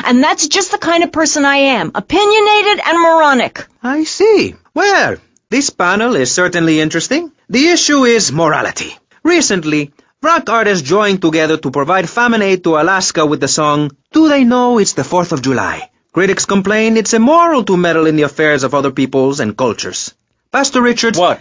and that's just the kind of person I am, opinionated and moronic. I see. Well, this panel is certainly interesting. The issue is morality. Recently, rock artists joined together to provide famine aid to Alaska with the song, Do They Know It's the 4th of July? Critics complain it's immoral to meddle in the affairs of other peoples and cultures. Pastor Richards... What?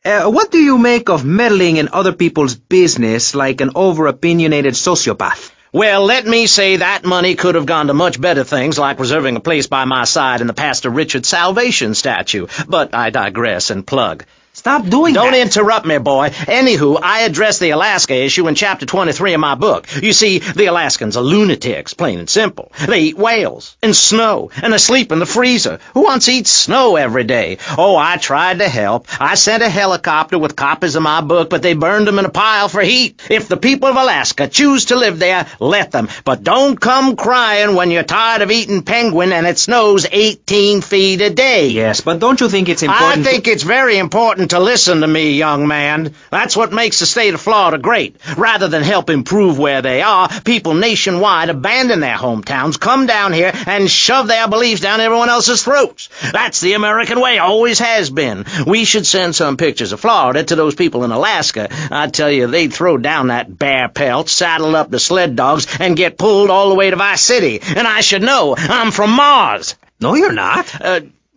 What do you make of meddling in other people's business like an over-opinionated sociopath? Well, let me say that money could have gone to much better things, like reserving a place by my side in the Pastor Richard Salvation statue. But I digress and plug. Stop doing that. Don't interrupt me, boy. Anywho, I address the Alaska issue in Chapter 23 of my book. You see, the Alaskans are lunatics, plain and simple. They eat whales and snow, and they sleep in the freezer. Who wants to eat snow every day? Oh, I tried to help. I sent a helicopter with copies of my book, but they burned them in a pile for heat. If the people of Alaska choose to live there, let them. But don't come crying when you're tired of eating penguin and it snows 18 feet a day. Yes, but don't you think it's important... I think it's very important to listen to me, young man. That's what makes the state of Florida great. Rather than help improve where they are, people nationwide abandon their hometowns, come down here, and shove their beliefs down everyone else's throats. That's the American way, always has been. We should send some pictures of Florida to those people in Alaska. I tell you, they'd throw down that bear pelt, saddle up the sled dogs, and get pulled all the way to Vice City. And I should know, I'm from Mars. No, you're not.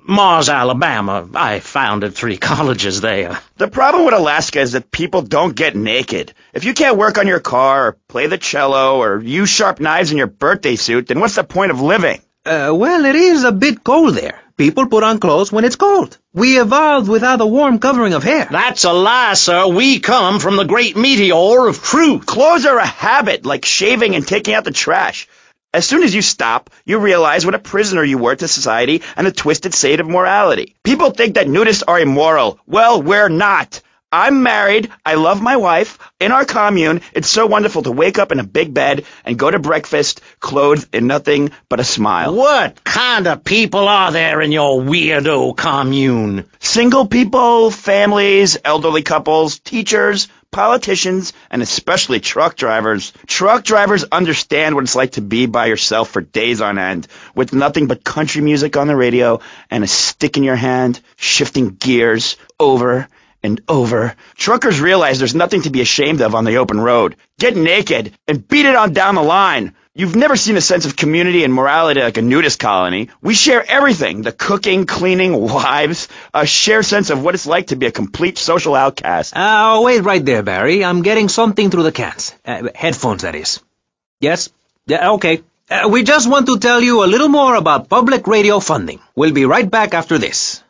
Mars, Alabama. I founded 3 colleges there. The problem with Alaska is that people don't get naked. If you can't work on your car, or play the cello, or use sharp knives in your birthday suit, then what's the point of living? Well, it is a bit cold there. People put on clothes when it's cold. We evolved without a warm covering of hair. That's a lie, sir. We come from the great meteor of truth. Clothes are a habit, like shaving and taking out the trash. As soon as you stop, you realize what a prisoner you were to society and the twisted state of morality. People think that nudists are immoral. Well, we're not. I'm married. I love my wife. In our commune, it's so wonderful to wake up in a big bed and go to breakfast clothed in nothing but a smile. What kind of people are there in your weirdo commune? Single people, families, elderly couples, teachers, politicians, and especially truck drivers. Truck drivers understand what it's like to be by yourself for days on end, with nothing but country music on the radio and a stick in your hand, shifting gears over and over. Truckers realize there's nothing to be ashamed of on the open road. Get naked and beat it on down the line. You've never seen a sense of community and morality like a nudist colony. We share everything, the cooking, cleaning, wives, a shared sense of what it's like to be a complete social outcast. Wait right there, Barry. I'm getting something through the cans. Headphones, that is. Yes? Yeah, okay. We just want to tell you a little more about public radio funding. We'll be right back after this.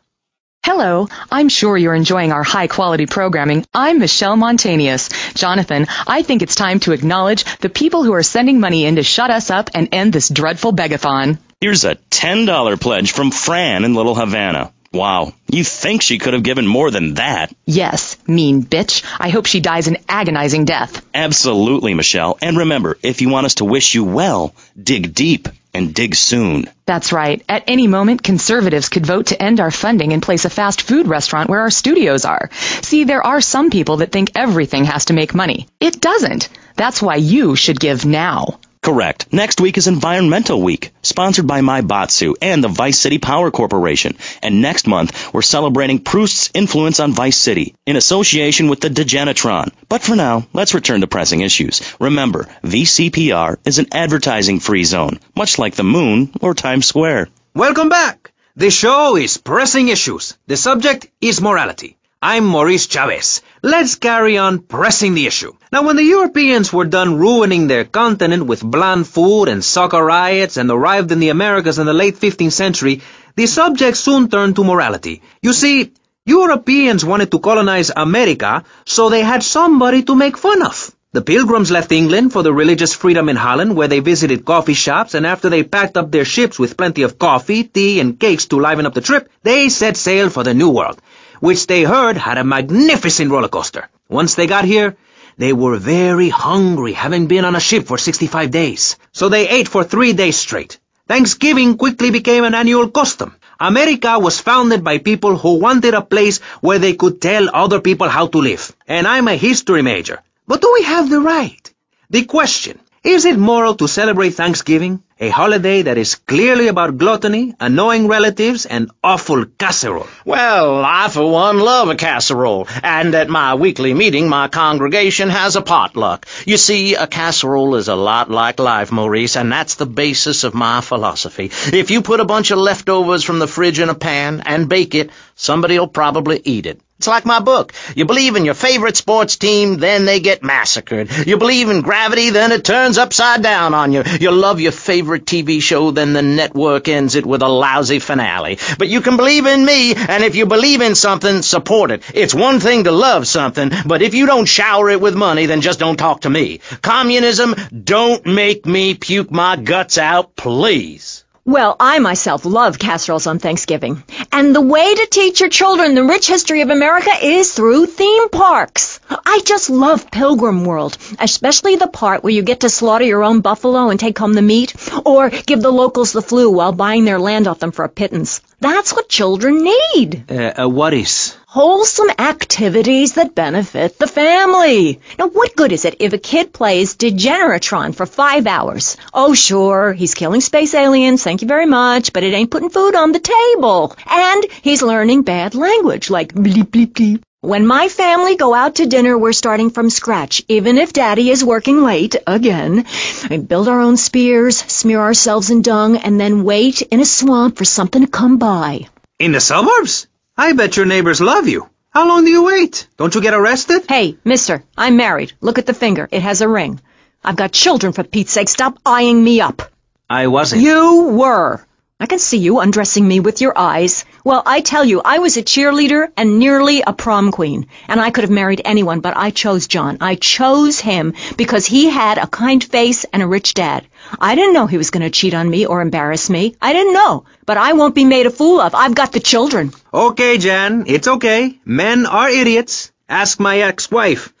Hello, I'm sure you're enjoying our high-quality programming. I'm Michelle Montanius. Jonathan, I think it's time to acknowledge the people who are sending money in to shut us up and end this dreadful begathon. Here's a $10 pledge from Fran in Little Havana. Wow, you think she could have given more than that? Yes, mean bitch. I hope she dies an agonizing death. Absolutely, Michelle. And remember, if you want us to wish you well, dig deep and dig soon. That's right. At any moment, conservatives could vote to end our funding and place a fast food restaurant where our studios are. See, there are some people that think everything has to make money. It doesn't. That's why you should give now. Correct. Next week is Environmental Week, sponsored by My Batsu and the Vice City Power Corporation. And next month, we're celebrating Proust's influence on Vice City in association with the Degenitron. But for now, let's return to pressing issues. Remember, WCTR is an advertising-free zone, much like the moon or Times Square. Welcome back. The show is Pressing Issues. The subject is morality. I'm Maurice Chavez. Let's carry on pressing the issue. Now, when the Europeans were done ruining their continent with bland food and soccer riots and arrived in the Americas in the late 15th century, the subject soon turned to morality. You see, Europeans wanted to colonize America, so they had somebody to make fun of. The Pilgrims left England for the religious freedom in Holland, where they visited coffee shops, and after they packed up their ships with plenty of coffee, tea, and cakes to liven up the trip, they set sail for the New World, which they heard had a magnificent roller coaster. Once they got here, they were very hungry, having been on a ship for 65 days. So they ate for 3 days straight. Thanksgiving quickly became an annual custom. America was founded by people who wanted a place where they could tell other people how to live. And I'm a history major. But do we have the right? The question, is it moral to celebrate Thanksgiving? A holiday that is clearly about gluttony, annoying relatives, and awful casserole. Well, I for one love a casserole, and at my weekly meeting my congregation has a potluck. You see, a casserole is a lot like life, Maurice, and that's the basis of my philosophy. If you put a bunch of leftovers from the fridge in a pan and bake it, somebody'll probably eat it. It's like my book. You believe in your favorite sports team, then they get massacred. You believe in gravity, then it turns upside down on you. You love your favorite TV show, then the network ends it with a lousy finale. But you can believe in me, and if you believe in something, support it. It's one thing to love something, but if you don't shower it with money, then just don't talk to me. Communism, don't make me puke my guts out, please. Well, I myself love casseroles on Thanksgiving. And the way to teach your children the rich history of America is through theme parks. I just love Pilgrim World, especially the part where you get to slaughter your own buffalo and take home the meat, or give the locals the flu while buying their land off them for a pittance. That's what children need. What is? Wholesome activities that benefit the family. Now, what good is it if a kid plays Degeneratron for 5 hours? Oh, sure, he's killing space aliens, thank you very much, but it ain't putting food on the table. And he's learning bad language, like bleep, bleep, bleep. When my family go out to dinner, we're starting from scratch, even if Daddy is working late, again. We build our own spears, smear ourselves in dung, and then wait in a swamp for something to come by. In the suburbs? I bet your neighbors love you. How long do you wait? Don't you get arrested? Hey, mister, I'm married. Look at the finger. It has a ring. I've got children, for Pete's sake. Stop eyeing me up. I wasn't. You were. I can see you undressing me with your eyes. Well, I tell you, I was a cheerleader and nearly a prom queen. And I could have married anyone, but I chose John. I chose him because he had a kind face and a rich dad. I didn't know he was going to cheat on me or embarrass me. I didn't know. But I won't be made a fool of. I've got the children. Okay, Jan, it's okay. Men are idiots. Ask my ex-wife.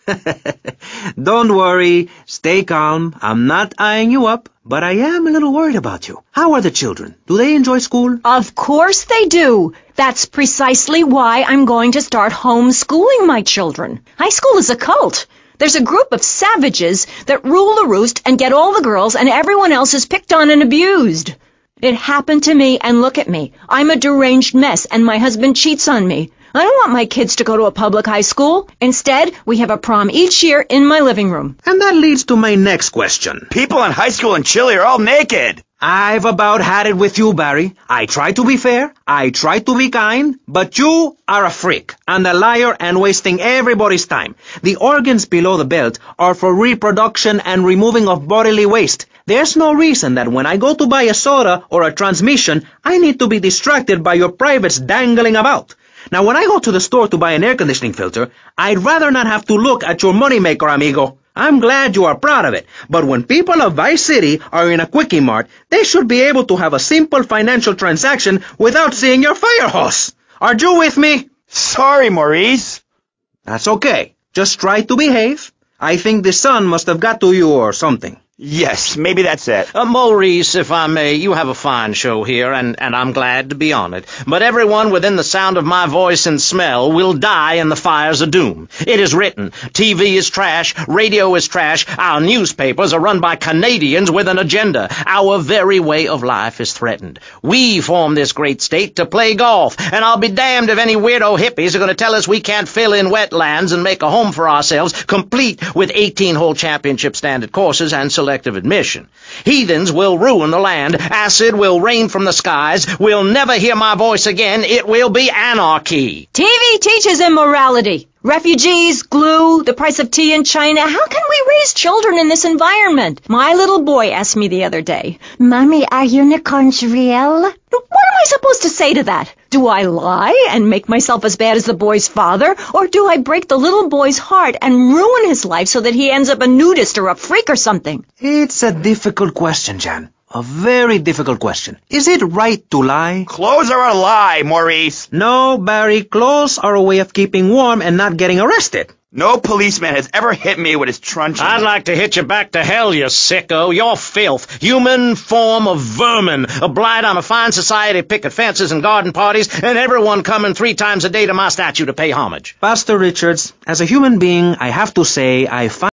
Don't worry. Stay calm. I'm not eyeing you up, but I am a little worried about you. How are the children? Do they enjoy school? Of course they do. That's precisely why I'm going to start homeschooling my children. High school is a cult. There's a group of savages that rule the roost and get all the girls, and everyone else is picked on and abused. It happened to me, and look at me. I'm a deranged mess, and my husband cheats on me. I don't want my kids to go to a public high school. Instead, we have a prom each year in my living room. And that leads to my next question. People in high school in Chile are all naked. I've about had it with you, Barry. I try to be fair, I try to be kind, but you are a freak and a liar and wasting everybody's time. The organs below the belt are for reproduction and removing of bodily waste. There's no reason that when I go to buy a soda or a transmission, I need to be distracted by your privates dangling about. Now, when I go to the store to buy an air conditioning filter, I'd rather not have to look at your moneymaker, amigo. I'm glad you are proud of it, but when people of Vice City are in a Quickie Mart, they should be able to have a simple financial transaction without seeing your fire hose. Are you with me? Sorry, Maurice. That's okay. Just try to behave. I think the sun must have got to you or something. Yes, maybe that's it. Maurice, if I may, you have a fine show here, and I'm glad to be on it. But everyone within the sound of my voice and smell will die in the fires of doom. It is written. TV is trash. Radio is trash. Our newspapers are run by Canadians with an agenda. Our very way of life is threatened. We formed this great state to play golf, and I'll be damned if any weirdo hippies are going to tell us we can't fill in wetlands and make a home for ourselves, complete with 18-hole championship standard courses and selective admission. Heathens will ruin the land. Acid will rain from the skies. We'll never hear my voice again. It will be anarchy. TV teaches immorality. Refugees, glue, the price of tea in China. How can we raise children in this environment? My little boy asked me the other day, Mommy, are unicorns real? What am I supposed to say to that? Do I lie and make myself as bad as the boy's father? Or do I break the little boy's heart and ruin his life so that he ends up a nudist or a freak or something? It's a difficult question, Jan. A very difficult question. Is it right to lie? Clothes are a lie, Maurice. No, Barry, clothes are a way of keeping warm and not getting arrested. No policeman has ever hit me with his truncheon. I'd like to hit you back to hell, you sicko. You're filth. Human form of vermin. A blight on a fine society, picket fences and garden parties, and everyone coming 3 times a day to my statue to pay homage. Pastor Richards, as a human being, I have to say I find